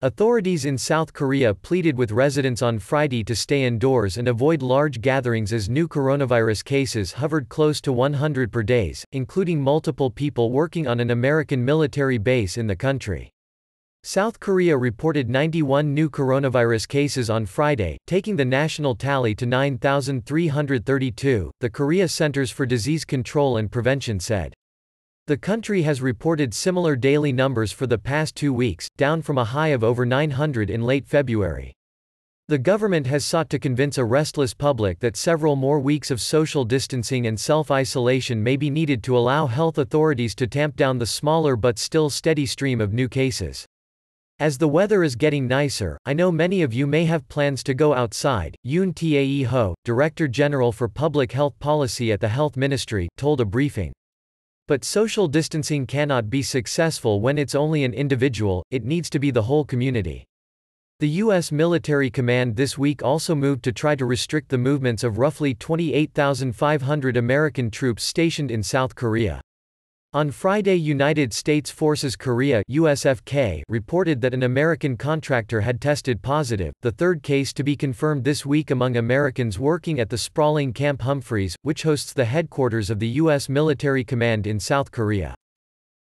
Authorities in South Korea pleaded with residents on Friday to stay indoors and avoid large gatherings as new coronavirus cases hovered close to 100 per day, including multiple people working on an American military base in the country. South Korea reported 91 new coronavirus cases on Friday, taking the national tally to 9,332, the Korea Centers for Disease Control and Prevention said. The country has reported similar daily numbers for the past 2 weeks, down from a high of over 900 in late February. The government has sought to convince a restless public that several more weeks of social distancing and self-isolation may be needed to allow health authorities to tamp down the smaller but still steady stream of new cases. As the weather is getting nicer, I know many of you may have plans to go outside, Yoon Tae-ho, Director General for Public Health Policy at the Health Ministry, told a briefing. But social distancing cannot be successful when it's only an individual, it needs to be the whole community. The U.S. military command this week also moved to try to restrict the movements of roughly 28,500 American troops stationed in South Korea. On Friday, United States Forces Korea (USFK) reported that an American contractor had tested positive, the third case to be confirmed this week among Americans working at the sprawling Camp Humphreys, which hosts the headquarters of the U.S. military command in South Korea.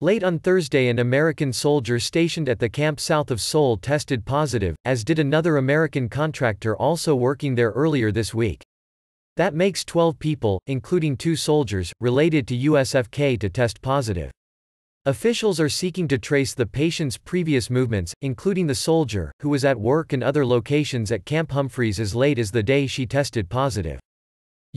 Late on Thursday, an American soldier stationed at the camp south of Seoul tested positive, as did another American contractor also working there earlier this week. That makes 12 people, including 2 soldiers, related to USFK to test positive. Officials are seeking to trace the patient's previous movements, including the soldier, who was at work and other locations at Camp Humphreys as late as the day she tested positive.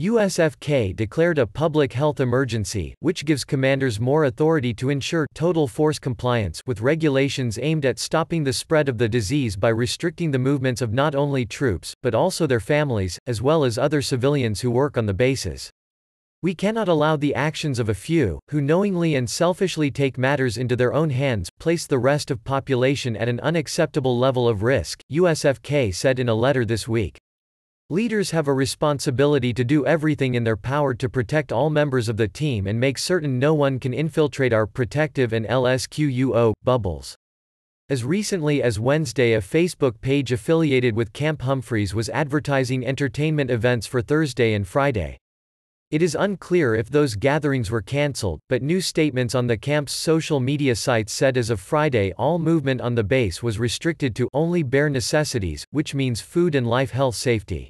USFK declared a public health emergency, which gives commanders more authority to ensure total force compliance with regulations aimed at stopping the spread of the disease by restricting the movements of not only troops, but also their families, as well as other civilians who work on the bases. We cannot allow the actions of a few, who knowingly and selfishly take matters into their own hands, place the rest of population at an unacceptable level of risk, USFK said in a letter this week. Leaders have a responsibility to do everything in their power to protect all members of the team and make certain no one can infiltrate our protective and LSQUO bubbles. As recently as Wednesday, a Facebook page affiliated with Camp Humphreys was advertising entertainment events for Thursday and Friday. It is unclear if those gatherings were cancelled, but new statements on the camp's social media sites said as of Friday all movement on the base was restricted to only bare necessities, which means food and health safety.